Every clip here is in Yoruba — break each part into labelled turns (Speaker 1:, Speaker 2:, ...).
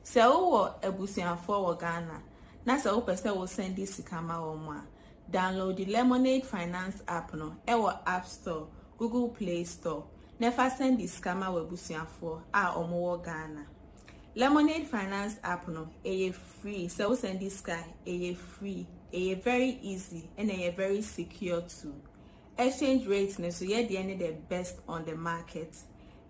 Speaker 1: Se wo ebusianfo wo Ghana na se wo pese wo send this sikama wo mo a download the Lemonade Finance app no wo App Store, Google Play Store. Never send this scammer we ebusianfo a omo wo Ghana. Lemonade Finance app no free. So send this guy free. Very easy and very secure too. Exchange rates no so the best on the market.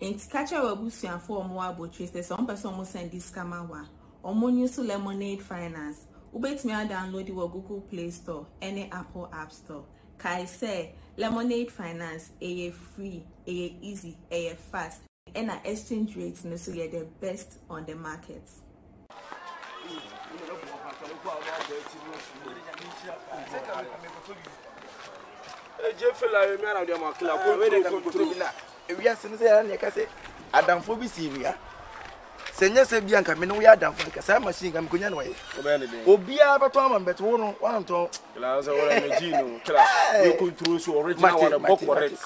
Speaker 1: And catch our ebusianfo omo abo trace some person mo send this scammer wa. Omo use Lemonade Finance. Ubetimi download the Google Play Store, any Apple App Store. Kai say Lemonade Finance free, easy, fast. And our exchange rates no so the best on the market.
Speaker 2: Adanfo bi Syria. Senya se bia nka me no ya Adanfo ka sa machine ka me konya no ye. Obia beto ama beto no wanto.
Speaker 3: Kila so wala me ji no. Kila we control so original one book correct.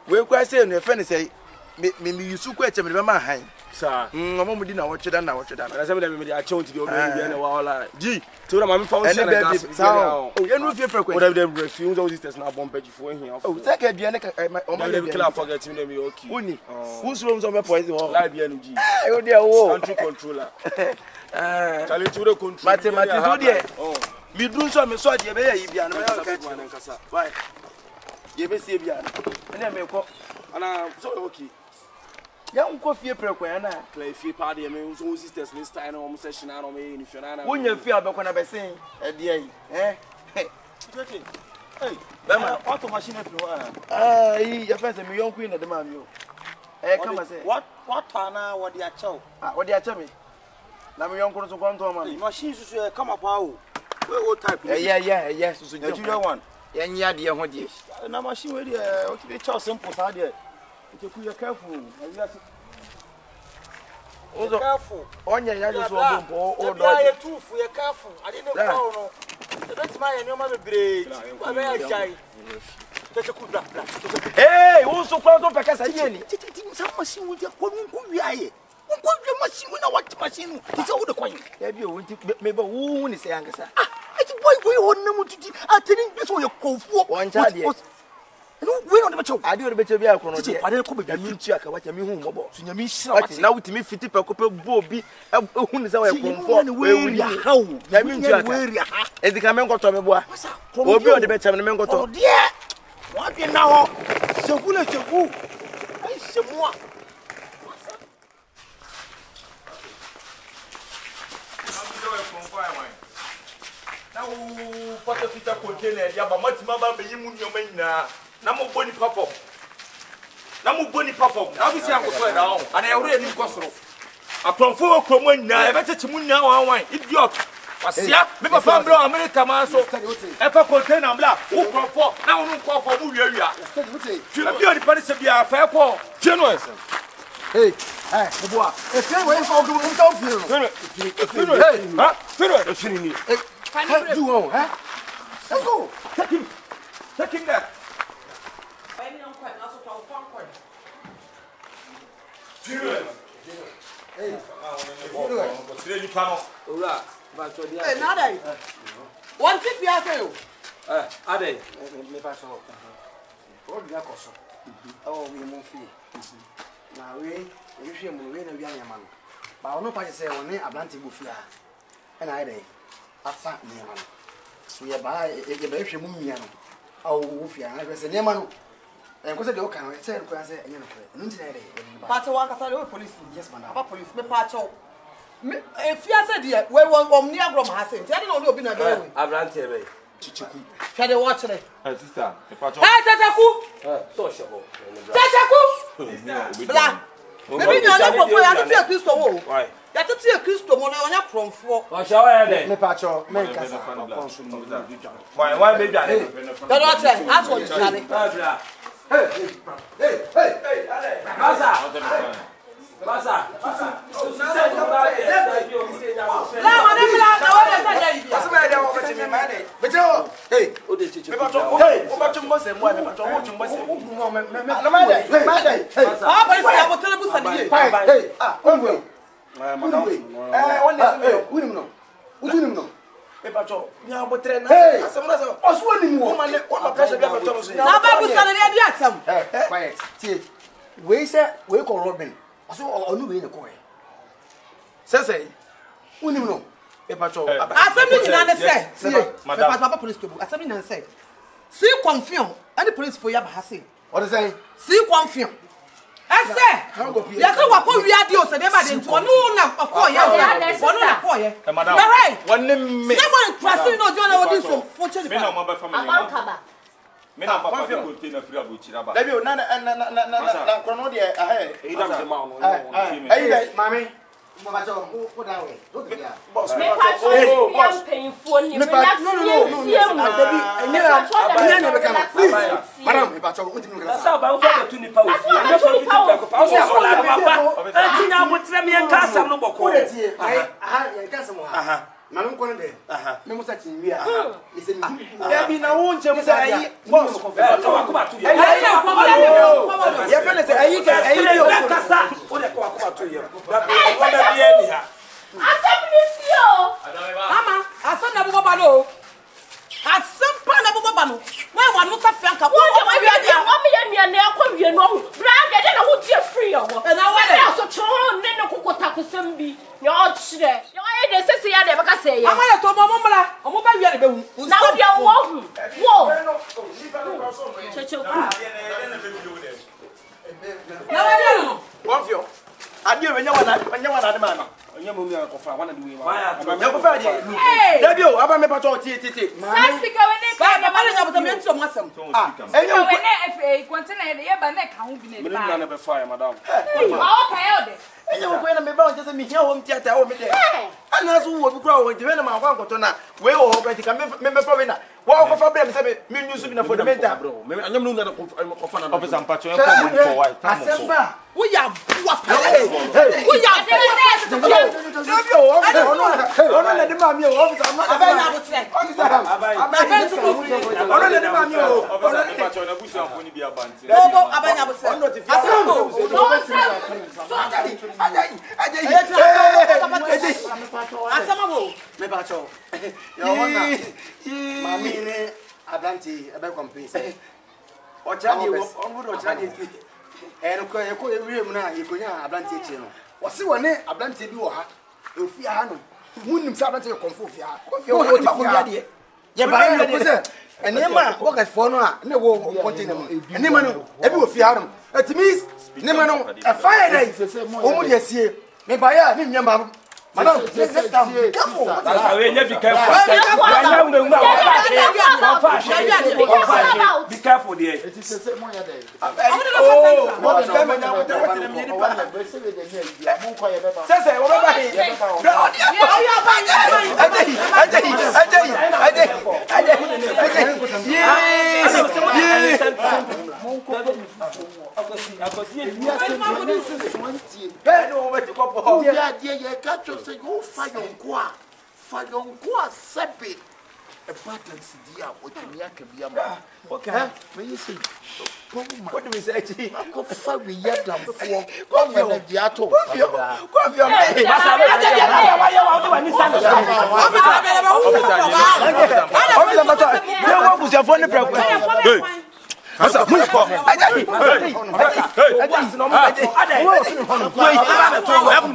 Speaker 2: We kwa say no e fe ne say me yusu kwa eche me be ma han.
Speaker 3: Sa.
Speaker 2: Omo mudi na wotweda na wotweda.
Speaker 3: Na say me me dey account di obi bia na wa wala. Ji, to na ma me fa won say na gas.
Speaker 2: Oh, you no fit frequent.
Speaker 3: What have them refuse all these tests na bomb page for here.
Speaker 2: Oh, say ka bia ne ka omo
Speaker 3: dey kila forget me me okay.
Speaker 2: Uni. Who Suro so be poison ho.
Speaker 3: La bia no ji.
Speaker 2: Oh there wo.
Speaker 3: Country controller. Challenge to the control.
Speaker 2: Mathematics do there. Oh. Me do so me so dey be ya bia no me ka. Why? Ye be see bia. Na me ko.
Speaker 3: Ana so okay.
Speaker 2: Ya unko fie prekwan na
Speaker 3: Clay fie pa de me so sisters ni style na o session na o me ni fie na.
Speaker 2: Wonya fie abekwa na besen e de ayi. Hey.
Speaker 3: Bema
Speaker 2: auto machine flo ah. Yi ya fese me yonku na de ma mi o. Come say.
Speaker 4: What na what dey achew?
Speaker 2: Ah, what dey achew me? Na me yonku so kwanto ma.
Speaker 4: Machine susu come up how. We type.
Speaker 2: Yeah, susu.
Speaker 4: The junior one.
Speaker 2: Ya nya de ho de.
Speaker 4: Na machine we dey o dey chow simple sa dey. You careful.
Speaker 2: Also,
Speaker 4: careful.
Speaker 2: Onya ya just one bomb or
Speaker 4: you too for careful. I didn't know no. That's my no man be I be shy.
Speaker 2: Hey, who so close to pekasa yeni?
Speaker 4: Some machine will just go wi aye. Who go machine we na what machine? It's all the coin.
Speaker 2: Ya bi o maybe who ni say angasa.
Speaker 4: It's boy on no muti. I telling this for your kofu.
Speaker 2: One child.
Speaker 4: No, we on the becho.
Speaker 2: I do the becho bia kono
Speaker 4: de. I dey ko be
Speaker 2: mintu aka wacha mi hu mobo.
Speaker 4: So nyami hira wacha.
Speaker 2: Na wutimi fiti pekope bo bi hu ni say we konfo.
Speaker 4: We ri hawo.
Speaker 2: Nyami ntu aka.
Speaker 4: We ri ha.
Speaker 2: Edika me nkoto me boa. Obi on the becho me nkoto.
Speaker 4: There. What dey now? Seku le seku. Ai semua.
Speaker 2: Now, what if it's a container? Ya ba matima ba be yimu nyoma nyina. Na mo boni perform. Abi si akoto e da ho. Ana ewure ni nkosoro. Atonfo okromo nyina, e betete mu nyina wan idiot. Wasia, me papa mbro America man so. E fa container mbla, ukrofo, na wonu nkofo mu wiawia. Tira bi oni pare se bia fa ko. Genuine.
Speaker 4: Hey, boy. If you wait for go down feel. Hey,
Speaker 2: ha? Firo ni.
Speaker 4: Do on, huh? Let's go.
Speaker 2: Take him there.
Speaker 4: Hey,
Speaker 5: nada. One tip you say.
Speaker 3: Ade.
Speaker 4: Me pass on. What do you call? Oh, we move free. Now we share mo we na wi anyama no. Ba ono pa say woni ablante bofia. Na ai dey. Afa nyama no. So ye ba hwe mu nwia no. Awo wofia na say nyama no. Enko say de o kan say ko say enye no kre. No ntina dey.
Speaker 5: Part one ka say police.
Speaker 4: Yes madam.
Speaker 5: Apa police me part o. Me efia say dey we won ni agro ma ha say. Ti ade na obi na dey we.
Speaker 3: Abrante be.
Speaker 4: Chichiku.
Speaker 5: Try dey watch it.
Speaker 3: Sister, e pacho.
Speaker 5: Hey, Chachaku.
Speaker 3: So shabo.
Speaker 5: Chachaku. Bla. Maybe you are for ya to Kristo wo.
Speaker 3: Why?
Speaker 5: Ya to Kristo mo na onya promfo.
Speaker 3: O shawa ya dey.
Speaker 4: Me pacho, me kasa.
Speaker 3: Why be bia dey?
Speaker 5: Don't watch it. That's what you say.
Speaker 4: Hey,
Speaker 3: Masa. Masa.
Speaker 5: La mane bla na wo dey say dey.
Speaker 2: Asa me dey wo fete me ma dey. Bejo. Hey,
Speaker 3: O dey chichi.
Speaker 2: me pacho. Hey, o pacho mo se mo me pacho mo chumbo se.
Speaker 4: me.
Speaker 2: Na ma dey.
Speaker 4: Hey.
Speaker 5: Ah, but say abo telebu say dey.
Speaker 4: Hey,
Speaker 3: madam.
Speaker 4: Unim no. Unim no.
Speaker 2: Ebacho, ni abotre na.
Speaker 4: Asem na so. Oso nim wo.
Speaker 2: Woman, what pressure be for Thomas.
Speaker 5: Na ba bu sana dey di asem.
Speaker 4: Quiet. Tie. We say we call Robin. Oso onu we ne ko e.
Speaker 2: Say.
Speaker 4: Unim no.
Speaker 2: Ebacho.
Speaker 5: Asem ni na say.
Speaker 4: Tie.
Speaker 2: Madam.
Speaker 5: Papa police to. Asem ni na say. C-Confion. Any police for ya ba ha say.
Speaker 4: What is say?
Speaker 5: C-Confion. Ese. Ya say wa ko wi ade o se dey ba de nto no na ko ye. Wono na ko ye.
Speaker 2: Madam. One me.
Speaker 5: Someone trusting no John Odin so fortune.
Speaker 2: Me na mo ba family. Me na papa fi container free abuchira ba. Baby na krono de
Speaker 3: E da me ma no.
Speaker 4: Hey, mami. Mama jo, go down way. Go there.
Speaker 2: Boss.
Speaker 6: Me pass painful ni me na
Speaker 4: Madam, me pacho, go to
Speaker 7: Sa ba wo fa tu nipa wo fi. Na so fi tipa ko pa so so la papa. E tinya abotre me enka asam no boko.
Speaker 4: Ya kasa mo. Na no kono de. Me musa chinwi a. Ise ni.
Speaker 2: Baby na wo nche musa ayi. Boss.
Speaker 7: Ka wa ko ba tu ye.
Speaker 2: Ya fele se ayi ka ayi
Speaker 7: o kasa. O de ko wa ko ba tu ye. Da be bi eni ha.
Speaker 6: Asem ni fio.
Speaker 5: Mama, asem na bubo ba no. Asem pa na bubo ba no. When one not fianka.
Speaker 6: Wo wi ade o me ye nua na akwa wie no hu. Bra de na wo tie free yo.
Speaker 5: Na wa de.
Speaker 6: So chon ne ne kokota kusem bi. Ya o chire. Ya e de sese ya de be ka say ye.
Speaker 5: Mama le to mo mra. O mo ba wie de be hu.
Speaker 6: Na wo de wo hu. Wo. Cheche ku.
Speaker 5: Na wa de no.
Speaker 2: One fio. Ade we nya wana de man.
Speaker 3: Onye mo mi an ko fa wana de we wa.
Speaker 2: Ya ko fa de.
Speaker 6: Hey.
Speaker 2: Baby o aba me pacho tie.
Speaker 6: Sa speaker we ne ka
Speaker 5: Ba ba le nya botam ento mo asem.
Speaker 6: Enyo we ne FA container de ye ba ne ka hu bi ne
Speaker 3: Me
Speaker 6: ba.
Speaker 3: na na be fa madam.
Speaker 6: Ba o ka yo de.
Speaker 2: Enyo ko na me ba on just me here home theater o me de. Ana so wo bi kura o de we na ma kwa nkoto na we o ho penti ka me fa we na. Wo ko fa bre me se me news bi na fundamental.
Speaker 3: Bro, me anyam no na ko fa na.
Speaker 2: Officer Mpacho en ko mo for why.
Speaker 4: Asemba.
Speaker 5: Wo ya bua pa.
Speaker 6: Wo ya
Speaker 2: Baby o ono na de ma mi o officer ma.
Speaker 5: Aba na botre.
Speaker 2: Ono na de ma mi o.
Speaker 3: Officer Mpacho na busu afo ni bi abanti.
Speaker 5: Bobo aba na botre.
Speaker 2: Ono ti fi.
Speaker 5: Asem. Asem abo.
Speaker 4: Me pacho. Yo wona. Mami ni ablanti ebe compensate.
Speaker 2: Ochani wo, onbudo ochani ti.
Speaker 4: No ko e ko ewie mu na e konya ablanti echi no. Wo se woni ablanti bi wo ha. Ofi ha no. Munim sa ablanti konfo ofi ha. Ofi wo ti ko ya de. Ye ba no ko se enema wo ka fo no a na wo container mu. Enema no e bi ofi ha no. It means enema no e fire dey. O mu de sie. Me ba ya ni nyamba ba. Madam, let's come. Careful.
Speaker 7: That's we nya be careful. Be careful there.
Speaker 3: It is say mo ya dey.
Speaker 2: What is coming now? What is me ni pa? Say wo ba he.
Speaker 3: Say go fire on kwa sepe a pattern dia what me akabia ma okay me you say
Speaker 2: What do we say?
Speaker 3: ko fa we yadam fo ko na dia to
Speaker 2: Asa mu ko.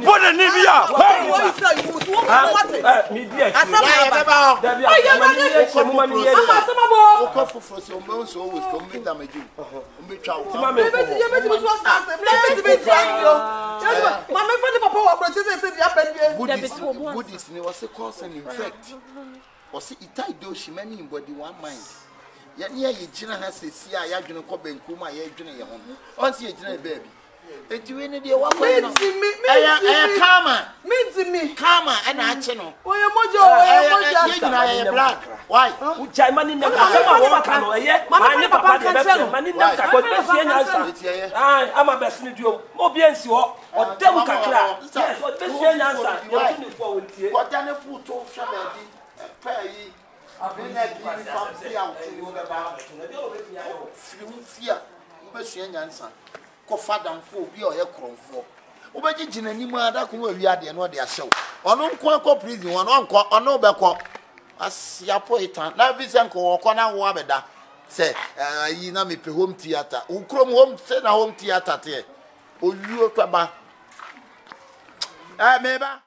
Speaker 2: Bona ni bia.
Speaker 7: Mi dia. Asama ya beba.
Speaker 3: ko fofo so mo so always come meet am again me twa wo Buddhist ni was a cause and infect was it I do she many in body one mind ya ni ye gina ha se si a ya dwene ko benku ma ya dwene ye ho on se ye gina baby etiwe ni de wa ko no eh kama ana ache no
Speaker 5: Oye mojo.
Speaker 3: ye gina ye black why
Speaker 7: Uchai mani na asama wo ka no ye. Mani papa de be mani na ka ko be sie nya nsa. Ah ama be sini duo. Mo bi ansi ho. O dem kakra. Yes, o be sie nya nsa. Ye tuni fo won tie.
Speaker 3: ko dane puto hwa ba di pa yi abena di family out ni be ba fia ube sua nyansa ko fadamfo bi o ye kronfo Ubeji jina ni mu ada ko wi ade no de ahyew. Ono nko akọ prison ono nko ono bekọ. Asiapo itan. Na visa nko woko na wo abeda. Say yi na me pe home theater. Ukrom home say na home theater te. Oyu otaba. Meba